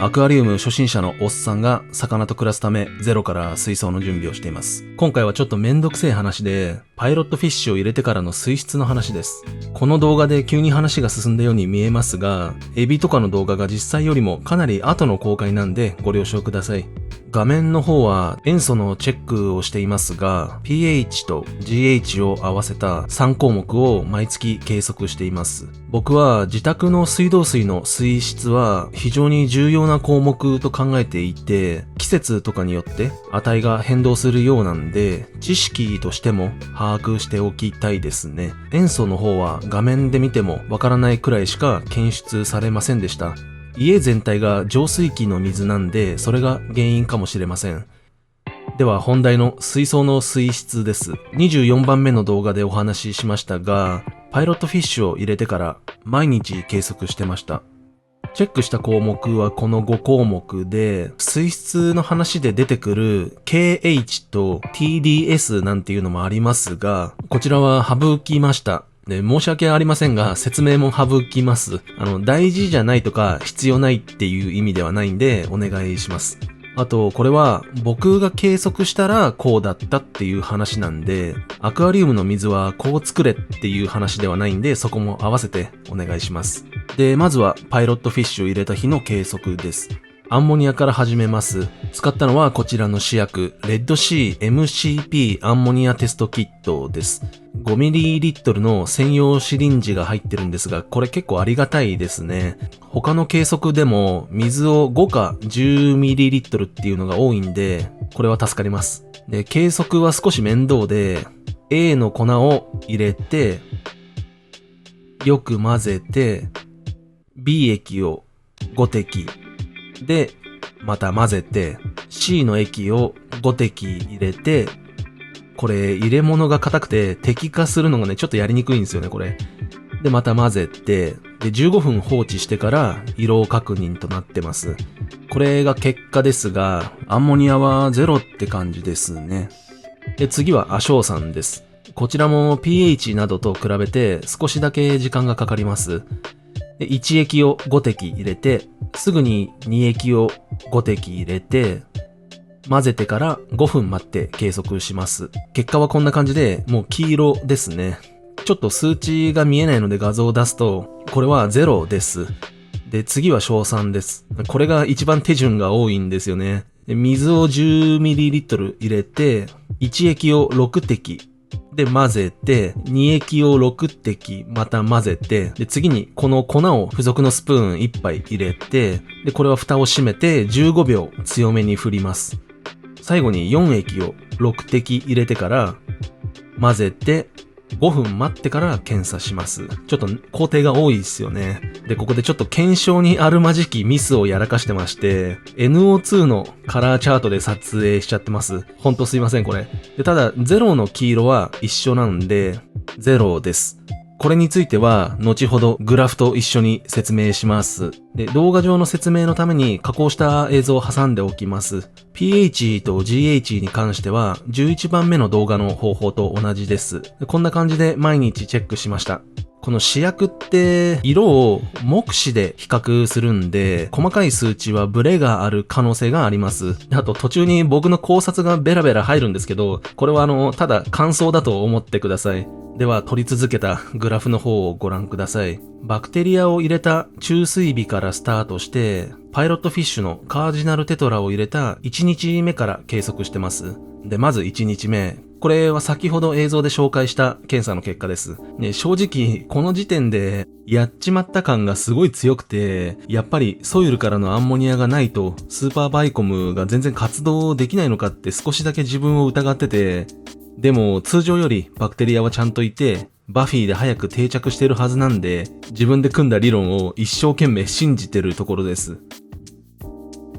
アクアリウム初心者のおっさんが魚と暮らすためゼロから水槽の準備をしています。今回はちょっとめんどくせえ話で、パイロットフィッシュを入れてからの水質の話です。この動画で急に話が進んだように見えますが、エビとかの動画が実際よりもかなり後の公開なんでご了承ください。画面の方は塩素のチェックをしていますが、pH と GH を合わせた3項目を毎月計測しています。僕は自宅の水道水の水質は非常に重要な項目と考えていて、季節とかによって値が変動するようなんで、知識としても把握しておきたいですね。塩素の方は画面で見てもわからないくらいしか検出されませんでした。家全体が浄水器の水なんで、それが原因かもしれません。では本題の水槽の水質です。24番目の動画でお話ししましたが、パイロットフィッシュを入れてから毎日計測してました。チェックした項目はこの5項目で、水質の話で出てくる KH と TDS なんていうのもありますが、こちらは省きました。で、申し訳ありませんが、説明も省きます。大事じゃないとか必要ないっていう意味ではないんで、お願いします。あと、これは僕が計測したらこうだったっていう話なんで、アクアリウムの水はこう作れっていう話ではないんで、そこも合わせてお願いします。で、まずはパイロットフィッシュを入れた日の計測です。アンモニアから始めます。使ったのはこちらの試薬、レッドシー MCP アンモニアテストキットです。5ml の専用シリンジが入ってるんですが、これ結構ありがたいですね。他の計測でも水を5か 10ml っていうのが多いんで、これは助かります。で、計測は少し面倒で、A の粉を入れて、よく混ぜて、B 液を5滴、で、また混ぜて、C の液を5滴入れて、これ入れ物が硬くて滴化するのがね、ちょっとやりにくいんですよね、これ。で、また混ぜて、で、15分放置してから色確認となってます。これが結果ですが、アンモニアは0って感じですね。で、次は亜硝酸です。こちらも pH などと比べて少しだけ時間がかかります。で、1液を5滴入れて、すぐに2液を5滴入れて、混ぜてから5分待って計測します。結果はこんな感じで、もう黄色ですね。ちょっと数値が見えないので画像を出すと、これは0です。で、次は硝酸です。これが一番手順が多いんですよね。で、水を 10ml 入れて、1液を6滴。で、混ぜて、2液を6滴、また混ぜて、で、次にこの粉を付属のスプーン1杯入れて、で、これは蓋を閉めて15秒強めに振ります。最後に4液を6滴入れてから、混ぜて、5分待ってから検査します。ちょっと工程が多いですよね。で、ここでちょっと検証にあるまじきミスをやらかしてまして、NO2 のカラーチャートで撮影しちゃってます。ほんとすいません、これ。で、ただ、0の黄色は一緒なんで、0です。これについては、後ほどグラフと一緒に説明します。で、動画上の説明のために加工した映像を挟んでおきます。pH と GH に関しては、11番目の動画の方法と同じです。こんな感じで毎日チェックしました。この試薬って色を目視で比較するんで、細かい数値はブレがある可能性があります。あと途中に僕の考察がベラベラ入るんですけど、これはただ感想だと思ってください。では取り続けたグラフの方をご覧ください。バクテリアを入れた注水日からスタートして、パイロットフィッシュのカージナルテトラを入れた1日目から計測してます。で、まず1日目。これは先ほど映像で紹介した検査の結果です。ね、正直、この時点でやっちまった感がすごい強くて、やっぱりソイルからのアンモニアがないとスーパーバイコムが全然活動できないのかって少しだけ自分を疑ってて、でも通常よりバクテリアはちゃんといて、バフィーで早く定着してるはずなんで、自分で組んだ理論を一生懸命信じてるところです。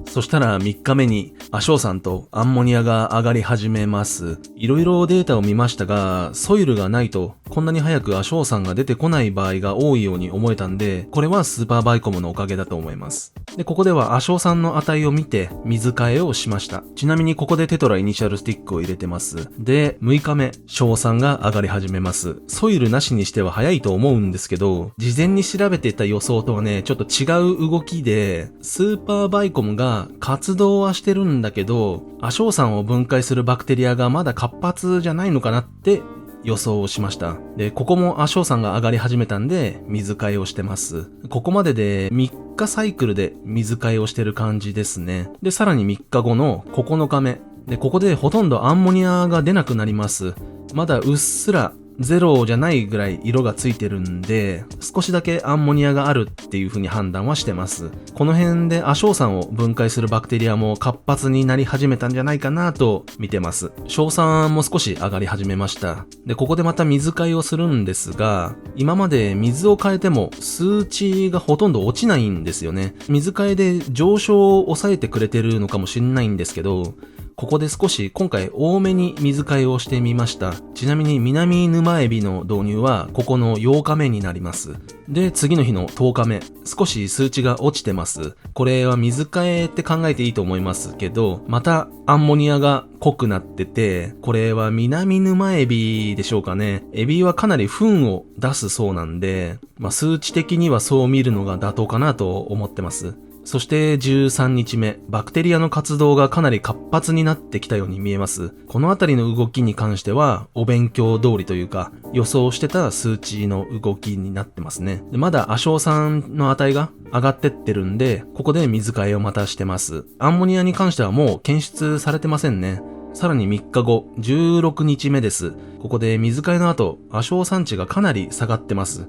そしたら3日目に亜硝酸とアンモニアが上がり始めます。いろいろデータを見ましたが、ソイルがないとこんなに早く亜硝酸が出てこない場合が多いように思えたんで、これはスーパーバイコムのおかげだと思います。で、ここでは亜硝酸の値を見て水替えをしました。ちなみにここでテトライニシャルスティックを入れてます。で、6日目、硝酸が上がり始めます。ソイルなしにしては早いと思うんですけど、事前に調べてた予想とはね、ちょっと違う動きで、スーパーバイコムが活動はしてるんだけど、亜硝酸を分解するバクテリアがまだ活発じゃないのかなって予想をしました。で、ここも亜硝酸が上がり始めたんで、水替えをしてます。ここまでで3日サイクルで水替えをしてる感じですね。で、さらに3日後の9日目。で、ここでほとんどアンモニアが出なくなります。まだうっすらゼロじゃないぐらい色がついてるんで、少しだけアンモニアがあるっていう風に判断はしてます。この辺で亜硝酸を分解するバクテリアも活発になり始めたんじゃないかなと見てます。硝酸も少し上がり始めました。で、ここでまた水替えをするんですが、今まで水を変えても数値がほとんど落ちないんですよね。水替えで上昇を抑えてくれてるのかもしれないんですけど、ここで少し今回多めに水替えをしてみました。ちなみに南沼エビの導入はここの8日目になります。で、次の日の10日目、少し数値が落ちてます。これは水替えって考えていいと思いますけど、またアンモニアが濃くなってて、これは南沼エビでしょうかね。エビはかなり糞を出すそうなんで、数値的にはそう見るのが妥当かなと思ってます。そして13日目、バクテリアの活動がかなり活発になってきたように見えます。このあたりの動きに関しては、お勉強通りというか、予想してた数値の動きになってますね。で、まだ亜硝酸の値が上がってってるんで、ここで水替えをまたしてます。アンモニアに関してはもう検出されてませんね。さらに3日後、16日目です。ここで水替えの後、亜硝酸値がかなり下がってます。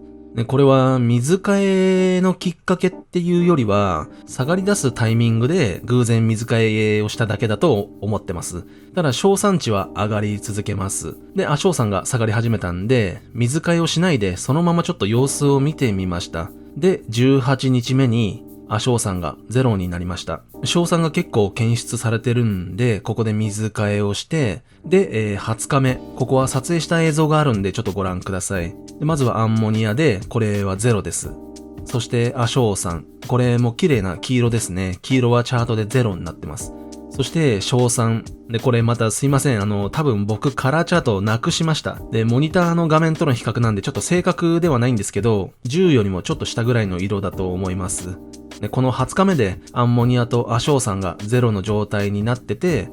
これは水替えのきっかけっていうよりは、下がり出すタイミングで偶然水替えをしただけだと思ってます。ただ、硝酸値は上がり続けます。で、亜硝酸が下がり始めたんで、水替えをしないでそのままちょっと様子を見てみました。で、18日目に、亜硝酸がゼロになりました。硝酸が結構検出されてるんで、ここで水替えをして、で、20日目。ここは撮影した映像があるんで、ちょっとご覧ください。でまずはアンモニアで、これはゼロです。そして亜硝酸。これも綺麗な黄色ですね。黄色はチャートでゼロになってます。そして硝酸。で、これまたすいません。多分僕カラーチャートをなくしました。で、モニターの画面との比較なんでちょっと正確ではないんですけど、10よりもちょっと下ぐらいの色だと思います。で、この20日目でアンモニアと亜硝酸がゼロの状態になってて、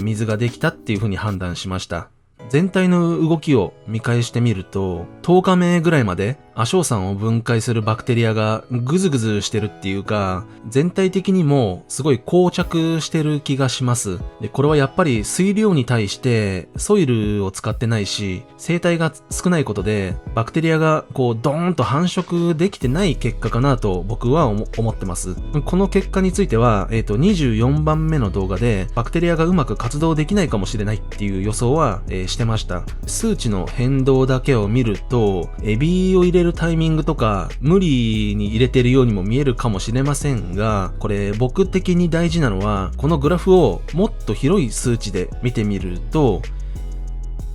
水ができたっていう風に判断しました。全体の動きを見返してみると、10日目ぐらいまで亜硝酸を分解するバクテリアがグズグズしてるっていうか、全体的にもすごい膠着してる気がします。で、これはやっぱり水量に対してソイルを使ってないし、生態が少ないことで、バクテリアがこうドーンと繁殖できてない結果かなと僕は思ってます。この結果については、24番目の動画でバクテリアがうまく活動できないかもしれないっていう予想は、してました。数値の変動だけを見ると、エビを入れるタイミングとか無理に入れてるようにも見えるかもしれませんが、これ僕的に大事なのは、このグラフをもっと広い数値で見てみると、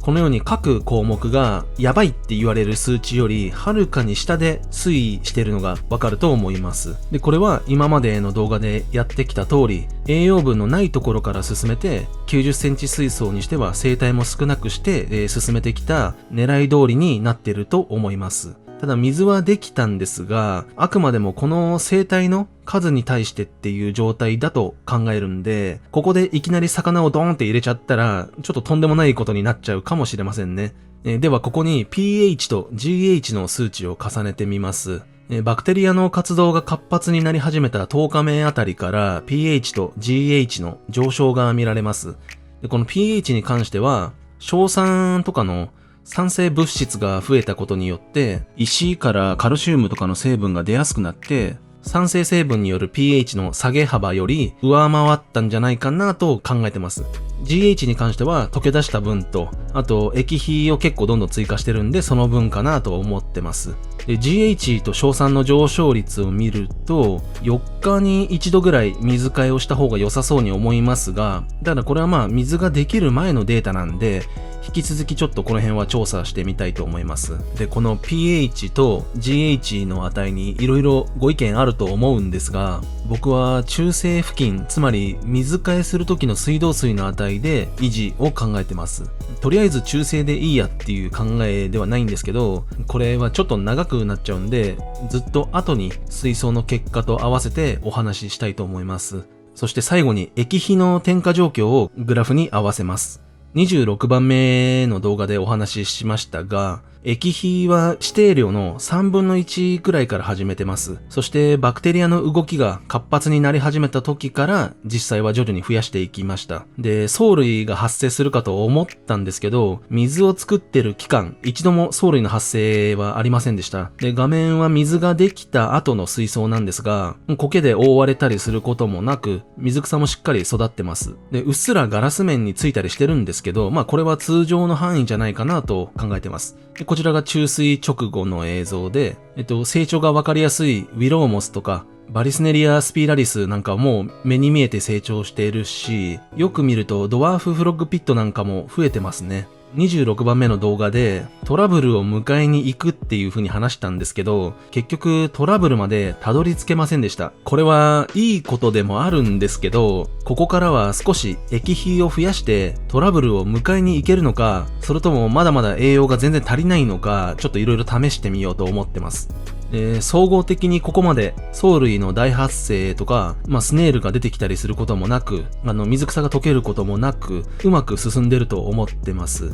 このように各項目がやばいって言われる数値よりはるかに下で推移しているのがわかると思います。で、これは今までの動画でやってきた通り、栄養分のないところから進めて、90センチ水槽にしては生態も少なくして、進めてきた狙い通りになっていると思います。ただ水はできたんですが、あくまでもこの生態の数に対してっていう状態だと考えるんで、ここでいきなり魚をドーンって入れちゃったら、ちょっととんでもないことになっちゃうかもしれませんね。ではここに pH と GH の数値を重ねてみます。バクテリアの活動が活発になり始めた10日目あたりから pH と GH の上昇が見られます。でこの pH に関しては、硝酸とかの酸性物質が増えたことによって、石からカルシウムとかの成分が出やすくなって、酸性成分による pH の下げ幅より上回ったんじゃないかなと考えてます。GH に関しては溶け出した分と、あと液肥を結構どんどん追加してるんでその分かなと思ってます。で GH と硝酸の上昇率を見ると、4日に1度ぐらい水替えをした方が良さそうに思いますが、ただこれは水ができる前のデータなんで、引き続きちょっとこの辺は調査してみたいと思います。で、この pH と GH の値にいろいろご意見あると思うんですが、僕は中性付近、つまり水替えする時の水道水の値で維持を考えてます。とりあえず中性でいいやっていう考えではないんですけど、これはちょっと長くなっちゃうんで、ずっと後に水槽の結果と合わせてお話ししたいと思います。そして最後に液肥の添加状況をグラフに合わせます。26番目の動画でお話ししましたが、液肥は指定量の3分の1くらいから始めてます。そしてバクテリアの動きが活発になり始めた時から実際は徐々に増やしていきました。で、藻類が発生するかと思ったんですけど、水を作ってる期間、一度も藻類の発生はありませんでした。で、画面は水ができた後の水槽なんですが、苔で覆われたりすることもなく、水草もしっかり育ってます。で、うっすらガラス面についたりしてるんですけど、これは通常の範囲じゃないかなと考えてます。でこちらが注水直後の映像で、成長がわかりやすいウィローモスとか、バリスネリアスピラリスなんかも目に見えて成長しているし、よく見るとドワーフフロッグピットなんかも増えてますね。26番目の動画でトラブルを迎えに行くっていう風に話したんですけど、結局トラブルまでたどり着けませんでした。これはいいことでもあるんですけど、ここからは少し液肥を増やしてトラブルを迎えに行けるのか、それともまだまだ栄養が全然足りないのか、ちょっといろいろ試してみようと思ってます。総合的にここまで藻類の大発生とか、スネールが出てきたりすることもなく、水草が溶けることもなく、うまく進んでると思ってます。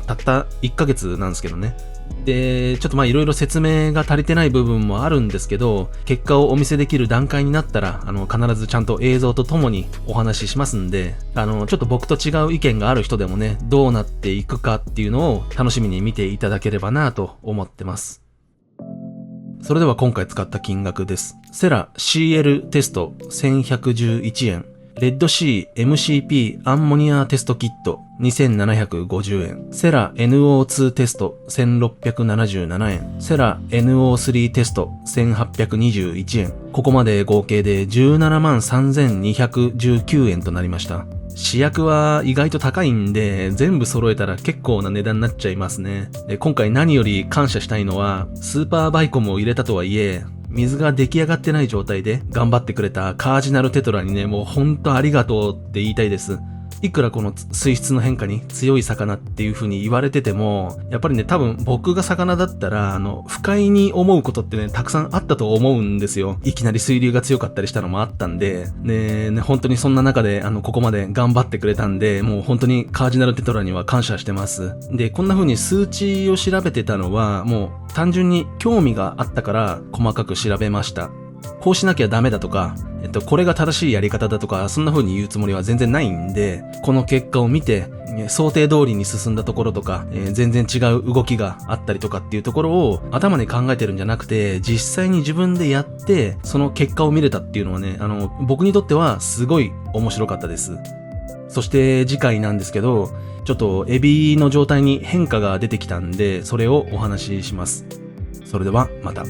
たった1ヶ月なんですけどね。で、ちょっといろいろ説明が足りてない部分もあるんですけど、結果をお見せできる段階になったら、必ずちゃんと映像とともにお話ししますんで、ちょっと僕と違う意見がある人でもね、どうなっていくかっていうのを楽しみに見ていただければなと思ってます。それでは今回使った金額です。セラ CL テスト1111円。レッドシー MCP アンモニアテストキット2750円。セラ NO2 テスト1677円。セラ NO3 テスト1821円。ここまで合計で17万3219円となりました。試薬は意外と高いんで、全部揃えたら結構な値段になっちゃいますね。で、今回何より感謝したいのは、スーパーバイコムを入れたとはいえ、水が出来上がってない状態で頑張ってくれたカージナルテトラにね、もうほんとありがとうって言いたいです。いくらこの水質の変化に強い魚っていう風に言われてても、やっぱりね、多分僕が魚だったら、不快に思うことってね、たくさんあったと思うんですよ。いきなり水流が強かったりしたのもあったんで、本当にそんな中で、ここまで頑張ってくれたんで、もう本当にカージナルテトラには感謝してます。で、こんな風に数値を調べてたのは、もう単純に興味があったから細かく調べました。こうしなきゃダメだとか、これが正しいやり方だとか、そんな風に言うつもりは全然ないんで、この結果を見て、想定通りに進んだところとか、全然違う動きがあったりとかっていうところを頭で考えてるんじゃなくて、実際に自分でやって、その結果を見れたっていうのはね、僕にとってはすごい面白かったです。そして次回なんですけど、ちょっとエビの状態に変化が出てきたんで、それをお話しします。それではまた。